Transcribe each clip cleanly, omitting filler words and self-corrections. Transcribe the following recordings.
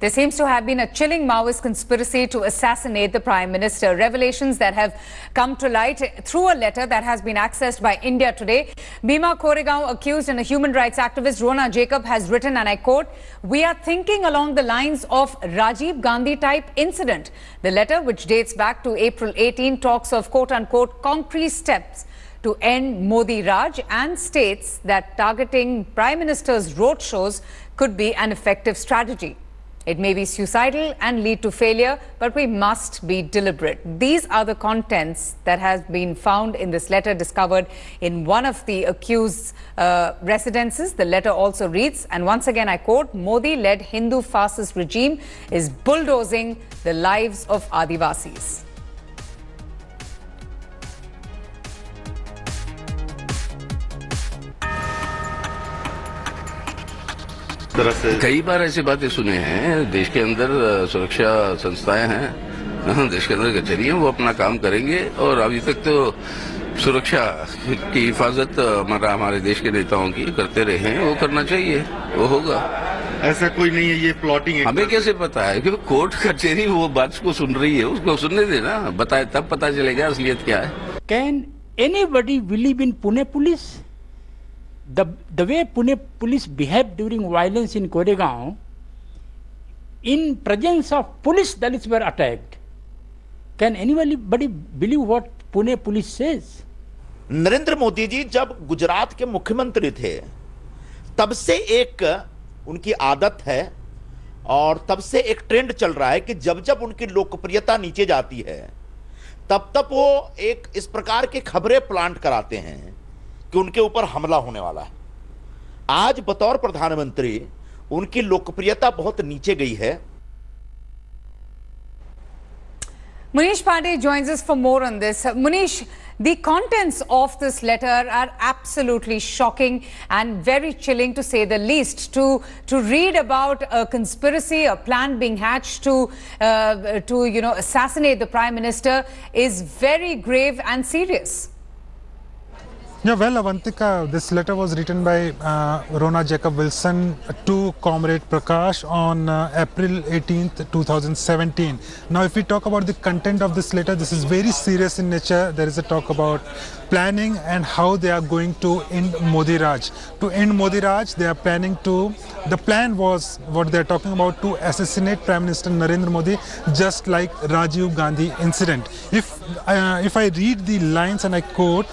There seems to have been a chilling Maoist conspiracy to assassinate the Prime Minister. Revelations that have come to light through a letter that has been accessed by India today. Bhima-Koregaon accused and a human rights activist, Rona Jacob, has written, and I quote, "We are thinking along the lines of Rajiv Gandhi-type incident." The letter, which dates back to April 18, talks of quote-unquote concrete steps to end Modi Raj and states that targeting Prime Minister's roadshows could be an effective strategy. It may be suicidal and lead to failure, but we must be deliberate. These are the contents that has been found in this letter discovered in one of the accused's residences. The letter also reads, and once again I quote, "Modi-led Hindu fascist regime is bulldozing the lives of Adivasis." कई बार ऐसी बातें सुने हैं। देश के अंदर सुरक्षा संस्थाएं हैं, देश के अंदर कचहरी हैं, वो अपना काम करेंगे और अभी तक तो सुरक्षा की हिफाजत हमारे देश के नेताओं की करते रहे हैं। वो करना चाहिए, वो होगा। ऐसा कोई नहीं है, ये प्लॉटिंग है। हमें कैसे पता है? क्योंकि कोर्ट कचहरी वो बात को सुन रही है, उसको सुनने देना, बताए तब पता चलेगा असलियत क्या है। Can anybody believe in Pune police? The way Pune police behaved during violence in Koregaon, in presence of police, Dalits were attacked. Can anybody believe what Pune police says? Narendra Modi ji जब गुजरात के मुख्यमंत्री थे, तब से एक उनकी आदत है और तब से एक ट्रेंड चल रहा है कि जब जब उनकी लोकप्रियता नीचे जाती है, तब तब वो एक इस प्रकार की खबरें प्लांट कराते हैं कि उनके ऊपर हमला होने वाला है। आज बतौर प्रधानमंत्री उनकी लोकप्रियता बहुत नीचे गई है। Munish Pandey joins us for more on this. Munish, the contents of this letter are absolutely shocking and very chilling, to say the least. To read about a conspiracy, a plan being hatched to assassinate the Prime Minister is very grave and serious. Yeah, well, Avantika, this letter was written by Rona Jacob Wilson to Comrade Prakash on April 18th, 2017. Now, if we talk about the content of this letter, this is very serious in nature. There is a talk about planning and how they are going to end Modi Raj. To end Modi Raj, they are planning to, the plan was, what they are talking about, to assassinate Prime Minister Narendra Modi, just like Rajiv Gandhi incident. If I read the lines and I quote,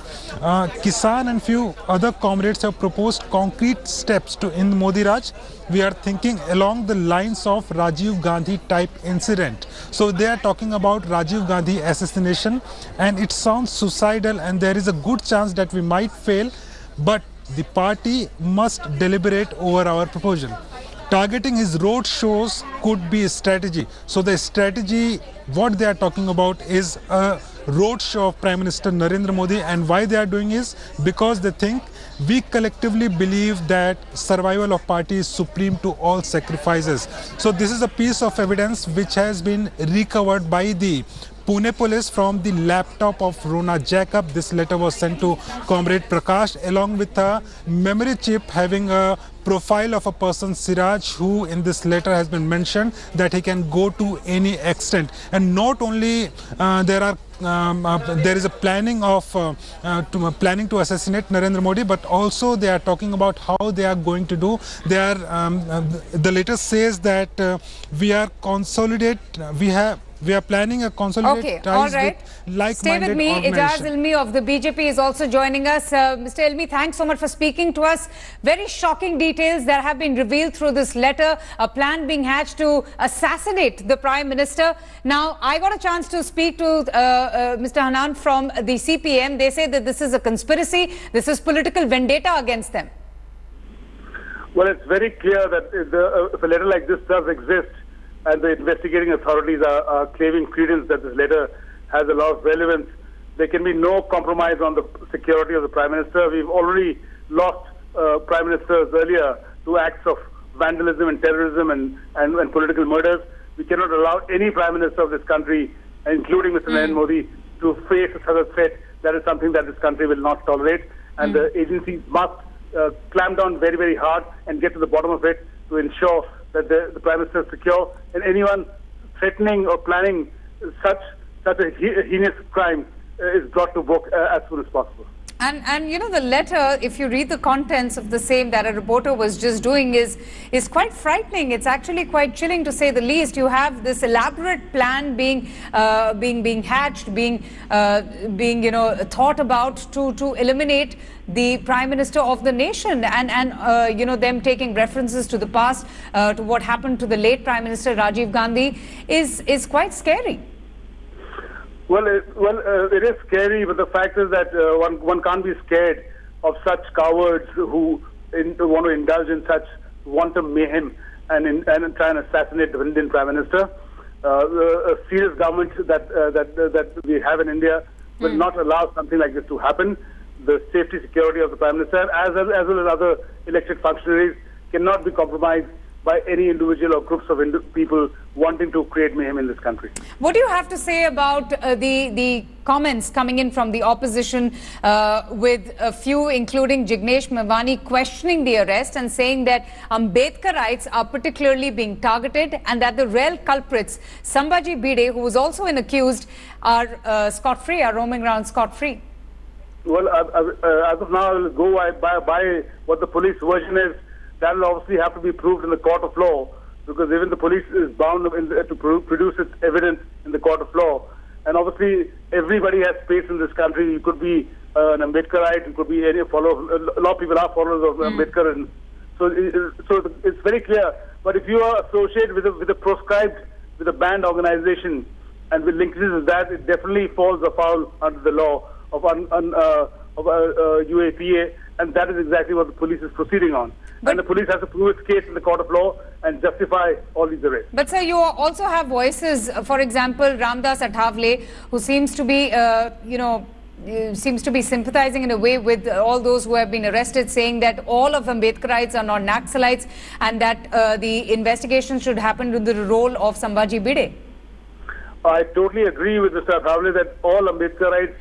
Kisan and few other comrades have proposed concrete steps to end Modi Raj. We are thinking along the lines of Rajiv Gandhi-type incident. So they are talking about Rajiv Gandhi assassination, and it sounds suicidal, and there is a good chance that we might fail, but the party must deliberate over our proposal. Targeting his road shows could be a strategy. So the strategy, what they are talking about, is a road show of Prime Minister Narendra Modi, and why they are doing is because they think we collectively believe that survival of party is supreme to all sacrifices. So this is a piece of evidence which has been recovered by the Pune police from the laptop of Rona Jacob. This letter was sent to Comrade Prakash along with a memory chip having a profile of a person, Siraj, who in this letter has been mentioned that he can go to any extent. And not only there is a planning of planning to assassinate Narendra Modi, but also they are talking about how they are going to do. They are the letter says that we are planning a consolidated ties with like-minded Stay with me. Ijaz Ilmi of the BJP is also joining us. Mr. Ilmi, thanks so much for speaking to us. Very shocking details that have been revealed through this letter, a plan being hatched to assassinate the Prime Minister. Now, I got a chance to speak to Mr. Hanan from the CPM. They say that this is a conspiracy, this is political vendetta against them. Well, it's very clear that if a letter like this does exist, and the investigating authorities are claiming credence that this letter has a lot of relevance, there can be no compromise on the security of the Prime Minister. We've already lost Prime Ministers earlier to acts of vandalism and terrorism and political murders. We cannot allow any Prime Minister of this country, including Mr. Narendra Modi, to face such a threat. That is something that this country will not tolerate. And the agencies must clamp down very, very hard and get to the bottom of it to ensure that the Prime Minister is secure, and anyone threatening or planning such a heinous crime is brought to book as soon as possible. And you know, the letter, if you read the contents of the same that a reporter was just doing, is quite frightening. It's actually quite chilling, to say the least. You have this elaborate plan being hatched, being thought about to eliminate the Prime Minister of the nation, and them taking references to the past, to what happened to the late Prime Minister Rajiv Gandhi, is quite scary. Well, it is scary, but the fact is that one can't be scared of such cowards who want to indulge in such wanton mayhem and try and assassinate the Indian Prime Minister. A serious government that we have in India will not allow something like this to happen. The safety, security of the Prime Minister, as well as other elected functionaries, cannot be compromised by any individual or groups of people wanting to create mayhem in this country. What do you have to say about the comments coming in from the opposition, with a few, including Jignesh Mevani, questioning the arrest and saying that Ambedkarites are particularly being targeted, and that the real culprits, Sambhaji Bhide, who was also an accused, are scot-free, are roaming around scot-free? Well, as of now, I will go by what the police version is. That will obviously have to be proved in the court of law, because even the police is bound to produce its evidence in the court of law. And obviously, everybody has space in this country. You could be an Ambedkarite, you could be any follower. A lot of people are followers of Ambedkar, and so it's very clear. But if you are associated with a banned organization and with linkages with that, it definitely falls afoul under the law of UAPA, and that is exactly what the police is proceeding on. And the police has to prove its case in the court of law and justify all these arrests. But sir, you also have voices, for example, Ramdas Athavale, who seems to be, seems to be sympathizing in a way with all those who have been arrested, saying that all of Ambedkarites are not Naxalites, and that the investigation should happen with the role of Sambhaji Bhide. I totally agree with Mr. Athavale that all Ambedkarites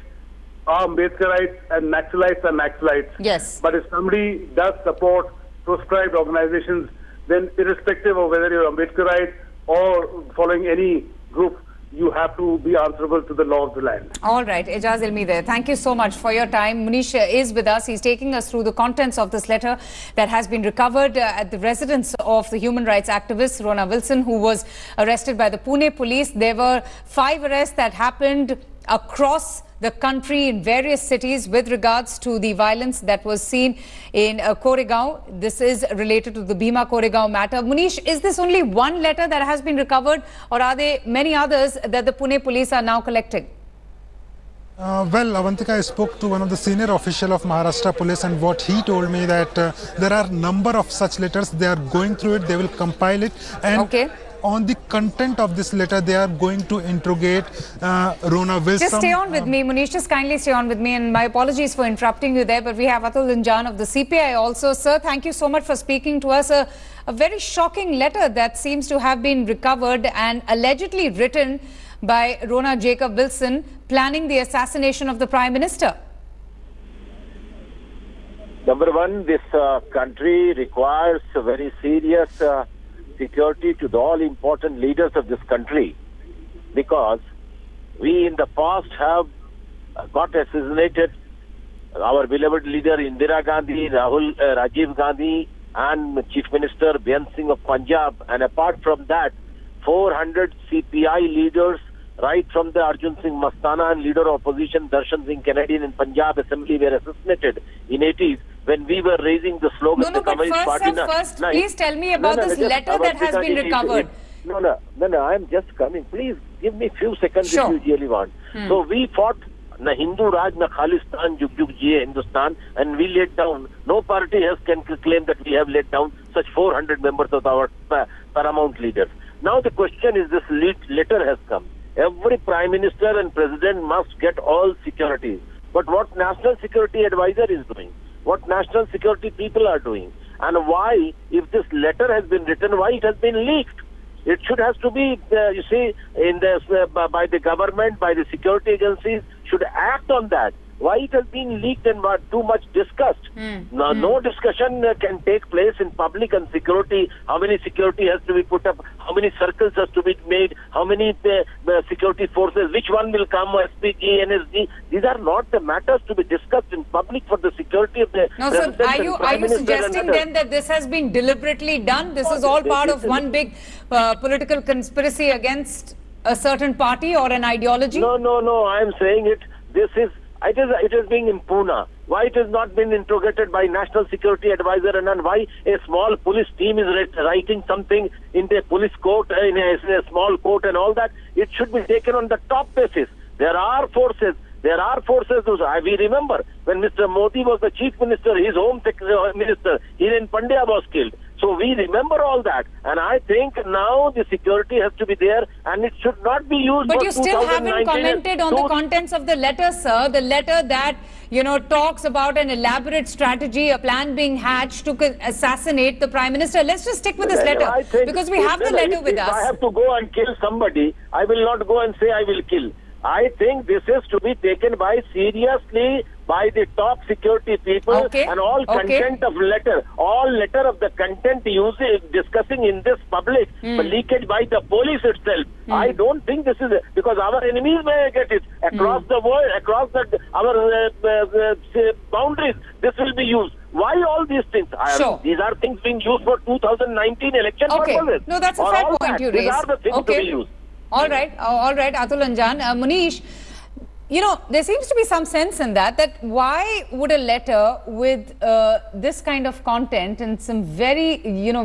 are Ambedkarites and Naxalites are Naxalites. Yes. But if somebody does support proscribed organizations, then irrespective of whether you're Ambedkarite or following any group, you have to be answerable to the law of the land. All right, Ejaz Ilmi there. Thank you so much for your time. Munish is with us. He's taking us through the contents of this letter that has been recovered at the residence of the human rights activist Rona Wilson, who was arrested by the Pune police. There were 5 arrests that happened across the country in various cities with regards to the violence that was seen in Koregaon. This is related to the Bhima-Koregaon matter. Munish, is this only one letter that has been recovered, or are there many others that the Pune police are now collecting? Well, Avantika, I spoke to one of the senior official of Maharashtra Police, and what he told me that there are number of such letters. They are going through it. They will compile it. And on the content of this letter, they are going to interrogate Rona Wilson. Just stay on with me, Munish. Just kindly stay on with me. And my apologies for interrupting you there. But we have Atul Linjan of the CPI also. Sir, thank you so much for speaking to us. A very shocking letter that seems to have been recovered and allegedly written by Rona Jacob Wilson, planning the assassination of the Prime Minister. Number one, this country requires a very serious security to the all important leaders of this country, because we in the past have got assassinated our beloved leader Indira Gandhi, Rajiv Gandhi, and Chief Minister Bhima Singh of Punjab, and apart from that 400 CPI leaders, right from the Arjun Singh Mastana and leader of opposition Darshan Singh Canadian in Punjab Assembly were assassinated in 80s when we were raising the slogan. No, but first, please tell me about this letter that has been recovered. No, I am just coming. Please give me few seconds if you really want. So we fought na Hindu Raj, na Khalistan, Jug Jug Jiye Hindustan, and we laid down. No party can claim that we have laid down such 400 members of our paramount leaders. Now the question is, this letter has come. Every Prime Minister and President must get all securities. But what National Security Advisor is doing, what National Security people are doing, and why, if this letter has been written, why it has been leaked? It should have to be, by the government, by the security agencies, should act on that. why it has been leaked and too much discussed. Now, no discussion can take place in public and security. How many security has to be put up? How many circles has to be made? How many security forces? Which one will come? SPG, NSG? These are not the matters to be discussed in public for the security of the. No, sir. Are you suggesting then that this has been deliberately done? This is all part of one big political conspiracy against a certain party or an ideology? No. I am saying it. It is being in Pune. Why it has not been interrogated by National Security Advisor, and why a small police team is writing something in the police court, in a small court and all that? It should be taken on the top basis. There are forces. We remember when Mr. Modi was the chief minister, his home minister, Hiren Pandya was killed. So we remember all that. And I think now the security has to be there, and it should not be used. But you still haven't commented on the contents of the letter, sir. The letter that, talks about an elaborate strategy, a plan being hatched to assassinate the Prime Minister. Let's just stick with this letter, because we have the letter with us. If I have to go and kill somebody, I will not go and say I will kill. I think this is to be taken seriously by the top security people, and all content of letter, all letter of the content discussing in this public, leakage by the police itself. I don't think this is because our enemies may get it across the world, across our boundaries. This will be used. Why all these things? These are things being used for 2019 election purposes. No, that's a fair point you raised. These are the things to be used. All right, Atul Anjan. Munish, there seems to be some sense in that why would a letter with this kind of content and some very,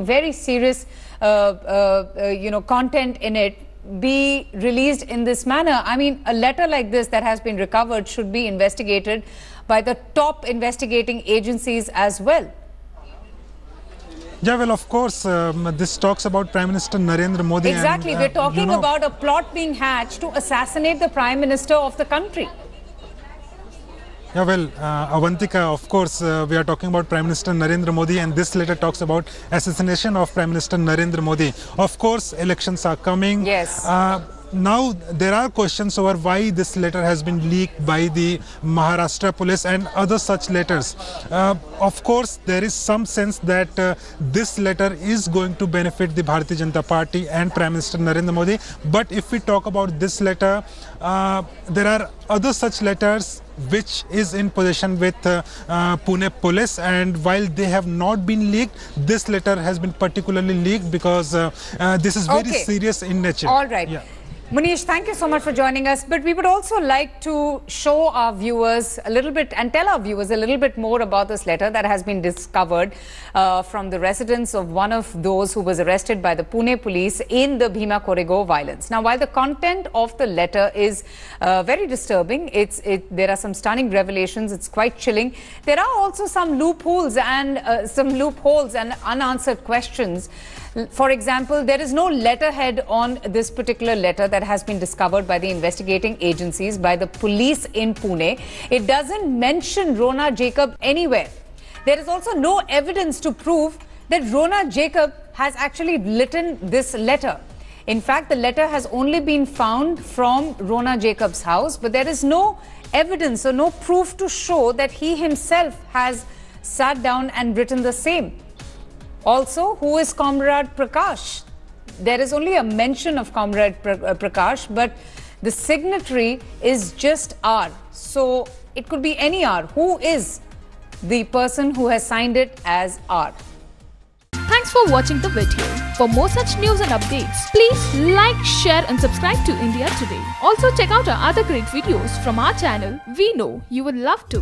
very serious, content in it be released in this manner? I mean, a letter like this that has been recovered should be investigated by the top investigating agencies as well. Yeah, well, of course, this talks about Prime Minister Narendra Modi. Exactly. We're talking about a plot being hatched to assassinate the Prime Minister of the country. Yeah, well, Avantika, of course, we are talking about Prime Minister Narendra Modi, and this letter talks about assassination of Prime Minister Narendra Modi. Of course, elections are coming. Yes. Now, there are questions over why this letter has been leaked by the Maharashtra police and other such letters. Of course, there is some sense that this letter is going to benefit the Bharatiya Janata Party and Prime Minister Narendra Modi. But if we talk about this letter, there are other such letters which is in possession with Pune police, and while they have not been leaked, this letter has been particularly leaked because this is very serious in nature. All right. Yeah. Munish, thank you so much for joining us. But we would also like to show our viewers a little bit and tell our viewers a little bit more about this letter that has been discovered from the residence of one of those who was arrested by the Pune police in the Bhima-Koregaon violence. Now, while the content of the letter is very disturbing, there are some stunning revelations. It's quite chilling. There are also some loopholes and unanswered questions. For example, there is no letterhead on this particular letter that has been discovered by the investigating agencies, by the police in Pune. It doesn't mention Rona Jacob anywhere. There is also no evidence to prove that Rona Jacob has actually written this letter. In fact, the letter has only been found from Rona Jacob's house, but there is no evidence or no proof to show that he himself has sat down and written the same. Also, who is Comrade Prakash? There is only a mention of Comrade Prakash, but the signatory is just R. So it could be any R. Who is the person who has signed it as R? Thanks for watching the video. For more such news and updates, please like, share and subscribe to India Today. Also check out our other great videos from our channel. We know you would love to.